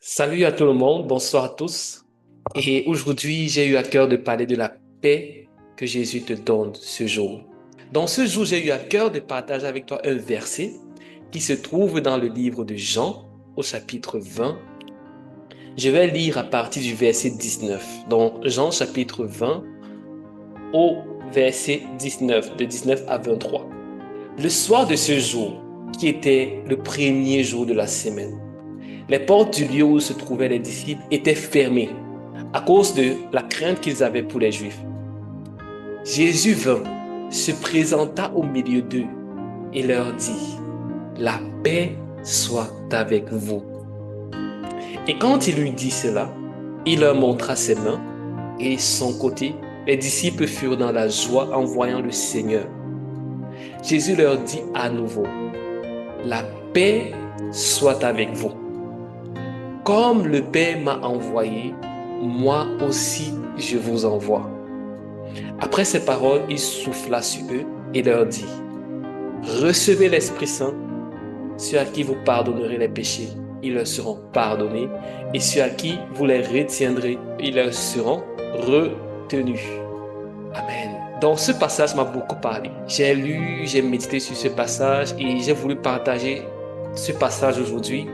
Salut à tout le monde, bonsoir à tous. Et aujourd'hui, j'ai eu à cœur de parler de la paix que Jésus te donne ce jour. Dans ce jour, j'ai eu à cœur de partager avec toi un verset qui se trouve dans le livre de Jean au chapitre 20. Je vais lire à partir du verset 19. Donc Jean chapitre 20 au verset 19, de 19 à 23. Le soir de ce jour, qui était le premier jour de la semaine, les portes du lieu où se trouvaient les disciples étaient fermées à cause de la crainte qu'ils avaient pour les Juifs. Jésus vint, se présenta au milieu d'eux et leur dit, la paix soit avec vous. Et quand il lui dit cela, il leur montra ses mains et son côté. Les disciples furent dans la joie en voyant le Seigneur. Jésus leur dit à nouveau, la paix soit avec vous. Comme le Père m'a envoyé, moi aussi je vous envoie. Après ces paroles, il souffla sur eux et leur dit, recevez l'Esprit Saint, ceux à qui vous pardonnerez les péchés, ils leur seront pardonnés, et ceux à qui vous les retiendrez, ils leur seront retenus. Amen. Donc ce passage m'a beaucoup parlé. J'ai lu, j'ai médité sur ce passage et j'ai voulu partager ce passage aujourd'hui.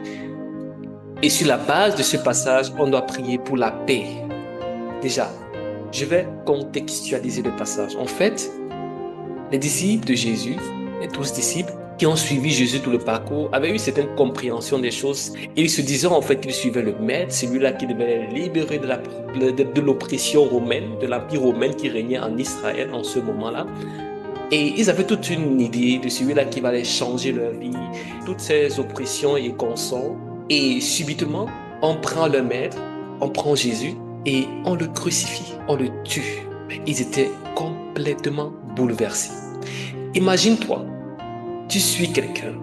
Et sur la base de ce passage, on doit prier pour la paix. Déjà, je vais contextualiser le passage. En fait, les disciples de Jésus, les 12 disciples qui ont suivi Jésus tout le parcours, avaient eu certaine compréhension des choses. Et ils se disaient en fait qu'ils suivaient le Maître, celui-là qui devait les libérer de l'oppression romaine, de l'empire romain qui régnait en Israël en ce moment-là. Et ils avaient toute une idée de celui-là qui allait changer leur vie, toutes ces oppressions et consorts. Et subitement, on prend le Maître, on prend Jésus et on le crucifie, on le tue. Ils étaient complètement bouleversés. Imagine-toi, tu suis quelqu'un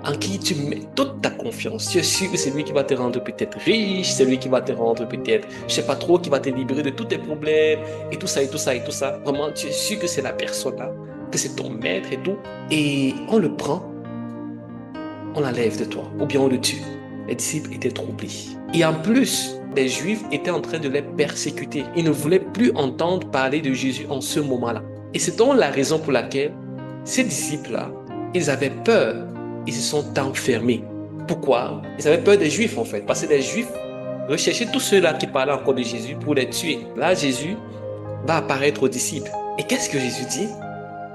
en qui tu mets toute ta confiance. Tu es sûr que c'est lui qui va te rendre peut-être riche, c'est lui qui va te rendre peut-être, je sais pas trop, qui va te libérer de tous tes problèmes et tout ça et tout ça et tout ça. Vraiment, tu es sûr que c'est la personne-là, que c'est ton maître et tout. Et on le prend, on l'enlève de toi ou bien on le tue. Les disciples étaient troublés. Et en plus, les Juifs étaient en train de les persécuter. Ils ne voulaient plus entendre parler de Jésus en ce moment-là. Et c'est donc la raison pour laquelle ces disciples-là, ils avaient peur. Ils se sont enfermés. Pourquoi? Ils avaient peur des Juifs en fait. Parce que les Juifs recherchaient tous ceux-là qui parlaient encore de Jésus pour les tuer. Là, Jésus va apparaître aux disciples. Et qu'est-ce que Jésus dit?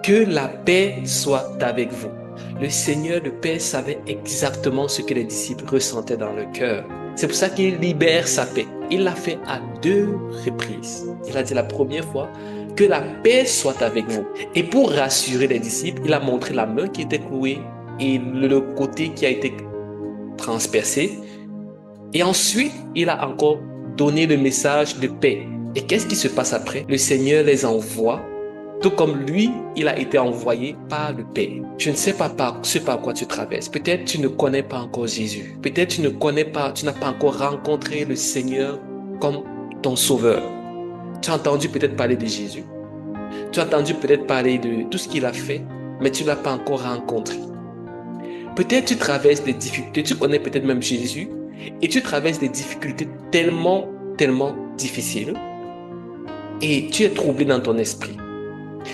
Que la paix soit avec vous. Le Seigneur, le Père, savait exactement ce que les disciples ressentaient dans leur cœur. C'est pour ça qu'il libère sa paix. Il l'a fait à 2 reprises. Il a dit la première fois, que la paix soit avec vous. Et pour rassurer les disciples, il a montré la main qui était clouée et le côté qui a été transpercé. Et ensuite, il a encore donné le message de paix. Et qu'est-ce qui se passe après? Le Seigneur les envoie, tout comme lui, il a été envoyé par le Père. Je ne sais pas ce par quoi tu traverses. Peut-être tu ne connais pas encore Jésus. Peut-être tu n'as pas encore rencontré le Seigneur comme ton sauveur. Tu as entendu peut-être parler de Jésus. Tu as entendu peut-être parler de tout ce qu'il a fait, mais tu ne l'as pas encore rencontré. Peut-être tu traverses des difficultés. Tu connais peut-être même Jésus et tu traverses des difficultés tellement difficiles et tu es troublé dans ton esprit.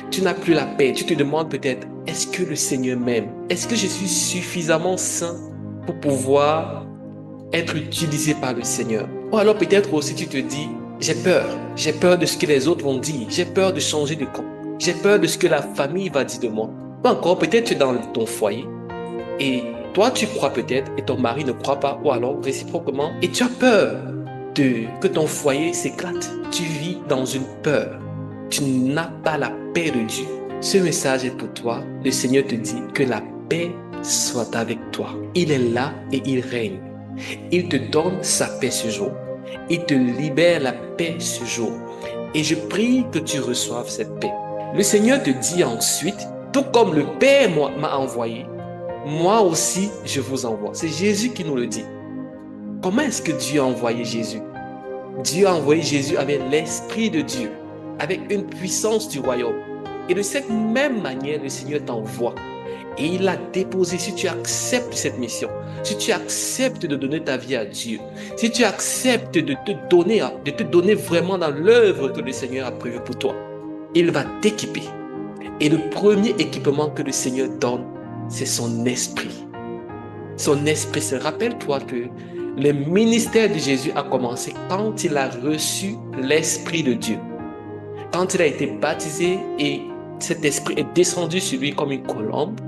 Tu n'as plus la paix. Tu te demandes peut-être, est-ce que le Seigneur m'aime? Est-ce que je suis suffisamment saint pour pouvoir être utilisé par le Seigneur? Ou alors peut-être aussi tu te dis, j'ai peur de ce que les autres vont dire, j'ai peur de changer de camp, j'ai peur de ce que la famille va dire de moi. Ou encore peut-être tu es dans ton foyer et toi tu crois peut-être et ton mari ne croit pas, ou alors réciproquement, et tu as peur que ton foyer s'éclate. Tu vis dans une peur. Tu n'as pas la paix de Dieu. Ce message est pour toi. Le Seigneur te dit que la paix soit avec toi. Il est là et il règne. Il te donne sa paix ce jour. Il te libère la paix ce jour. Et je prie que tu reçoives cette paix. Le Seigneur te dit ensuite, tout comme le Père m'a envoyé, moi aussi je vous envoie. C'est Jésus qui nous le dit. Comment est-ce que Dieu a envoyé Jésus? Dieu a envoyé Jésus avec l'Esprit de Dieu, avec une puissance du royaume. Et de cette même manière, le Seigneur t'envoie. et il l'a déposé. Si tu acceptes cette mission, si tu acceptes de donner ta vie à Dieu, si tu acceptes de te donner vraiment dans l'œuvre que le Seigneur a prévue pour toi, il va t'équiper. Et le premier équipement que le Seigneur donne, c'est son esprit. Son esprit, rappelle-toi que le ministère de Jésus a commencé quand il a reçu l'Esprit de Dieu. Quand il a été baptisé et cet esprit est descendu sur lui comme une colombe.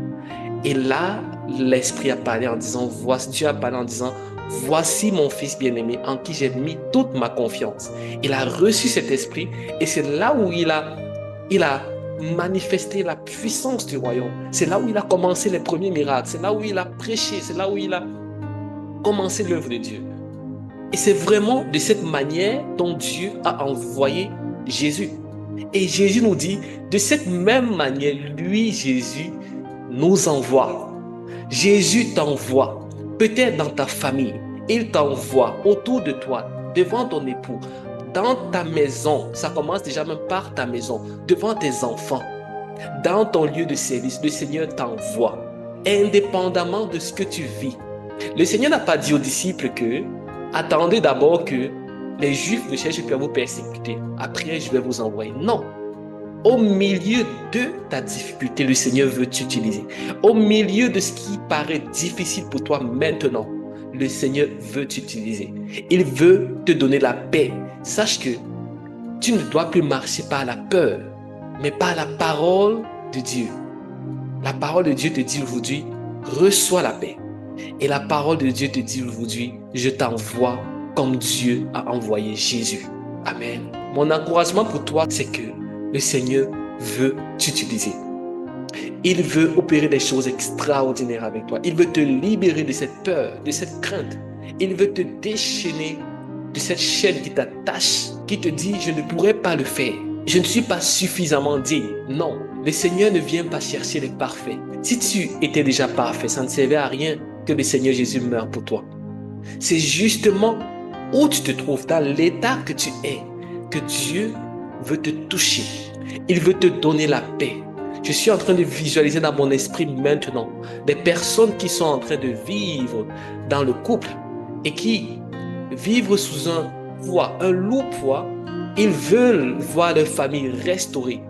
Et là, l'Esprit a parlé en disant, Dieu a parlé en disant, voici mon fils bien-aimé en qui j'ai mis toute ma confiance. Il a reçu cet esprit et c'est là où il a manifesté la puissance du royaume. C'est là où il a commencé les premiers miracles. C'est là où il a prêché. C'est là où il a commencé l'œuvre de Dieu. Et c'est vraiment de cette manière dont Dieu a envoyé Jésus. Et Jésus nous dit, de cette même manière, lui, Jésus, nous envoie. Jésus t'envoie, peut-être dans ta famille. Il t'envoie autour de toi, devant ton époux, dans ta maison. Ça commence déjà même par ta maison, devant tes enfants, dans ton lieu de service. Le Seigneur t'envoie, indépendamment de ce que tu vis. Le Seigneur n'a pas dit aux disciples que attendez d'abord que les Juifs ne cherchent plus à vous persécuter. Après, je vais vous envoyer. Non. Au milieu de ta difficulté, le Seigneur veut t'utiliser. Au milieu de ce qui paraît difficile pour toi maintenant, le Seigneur veut t'utiliser. Il veut te donner la paix. Sache que tu ne dois plus marcher par la peur, mais par la parole de Dieu. La parole de Dieu te dit aujourd'hui, reçois la paix. Et la parole de Dieu te dit aujourd'hui, je t'envoie comme Dieu a envoyé Jésus. Amen. Mon encouragement pour toi, c'est que le Seigneur veut t'utiliser. Il veut opérer des choses extraordinaires avec toi. Il veut te libérer de cette peur, de cette crainte. Il veut te déchaîner de cette chaîne qui t'attache, qui te dit, je ne pourrais pas le faire. Je ne suis pas suffisamment digne. Non, le Seigneur ne vient pas chercher les parfaits. Si tu étais déjà parfait, ça ne servait à rien que le Seigneur Jésus meure pour toi. C'est justement où tu te trouves, dans l'état que tu es, que Dieu veut te toucher. Il veut te donner la paix. Je suis en train de visualiser dans mon esprit maintenant des personnes qui sont en train de vivre dans le couple et qui vivent sous un poids, un lourd poids. Ils veulent voir leur famille restaurée,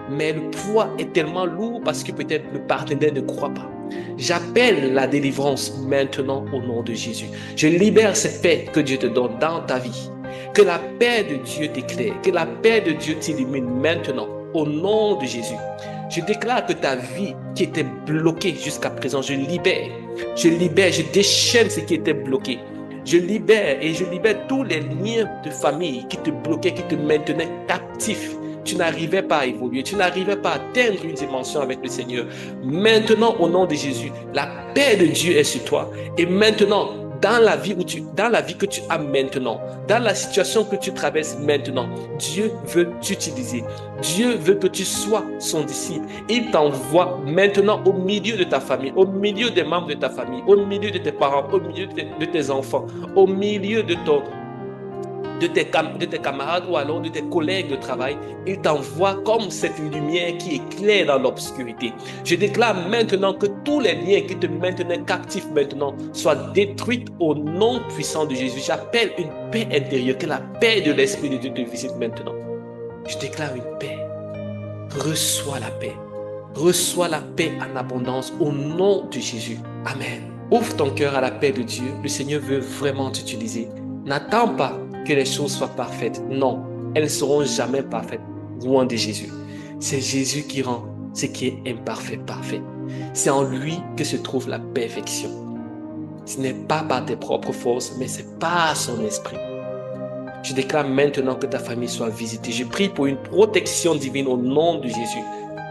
mais le poids est tellement lourd parce que peut-être le partenaire ne croit pas. J'appelle la délivrance maintenant au nom de Jésus. Je libère cette paix que Dieu te donne dans ta vie. Que la paix de Dieu t'éclaire, que la paix de Dieu t'illumine maintenant au nom de Jésus. Je déclare que ta vie qui était bloquée jusqu'à présent, je libère, je déchaîne ce qui était bloqué. Je libère tous les liens de famille qui te bloquaient, qui te maintenaient captif. Tu n'arrivais pas à évoluer, tu n'arrivais pas à atteindre une dimension avec le Seigneur. Maintenant, au nom de Jésus, la paix de Dieu est sur toi. Et maintenant, dans la vie que tu as maintenant, dans la situation que tu traverses maintenant, Dieu veut t'utiliser. Dieu veut que tu sois son disciple. Il t'envoie maintenant au milieu de ta famille, au milieu des membres de ta famille, au milieu de tes parents, au milieu de tes enfants, au milieu de tes camarades ou alors de tes collègues de travail. Il t'envoie comme cette lumière qui éclaire dans l'obscurité. Je déclare maintenant que tous les liens qui te maintenaient captif maintenant soient détruits au nom puissant de Jésus. J'appelle une paix intérieure, que la paix de l'Esprit de Dieu te visite maintenant. Je déclare une paix. Reçois la paix. Reçois la paix en abondance au nom de Jésus. Amen. Ouvre ton cœur à la paix de Dieu. Le Seigneur veut vraiment t'utiliser. N'attends pas que les choses soient parfaites. Non, elles ne seront jamais parfaites. Loin de Jésus. C'est Jésus qui rend ce qui est imparfait parfait. C'est en lui que se trouve la perfection. Ce n'est pas par tes propres forces, mais c'est par son esprit. Je déclare maintenant que ta famille soit visitée. Je prie pour une protection divine au nom de Jésus.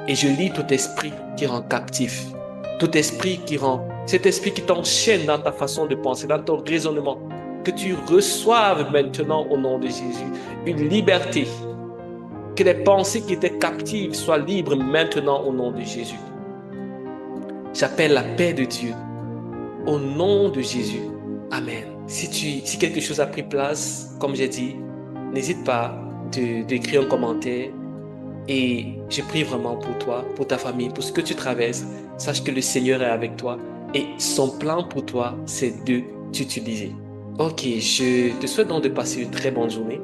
Et je lis tout esprit qui rend captif. Tout esprit qui rend, cet esprit qui t'enchaîne dans ta façon de penser, dans ton raisonnement. Que tu reçoives maintenant au nom de Jésus une liberté. Que les pensées qui étaient captives soient libres maintenant au nom de Jésus. J'appelle la paix de Dieu au nom de Jésus. Amen. Si quelque chose a pris place, comme j'ai dit, n'hésite pas d'écrire un commentaire Et je prie vraiment pour toi, pour ta famille, pour ce que tu traverses. Sache que le Seigneur est avec toi et son plan pour toi, c'est de t'utiliser. Ok, je te souhaite donc de passer une très bonne journée.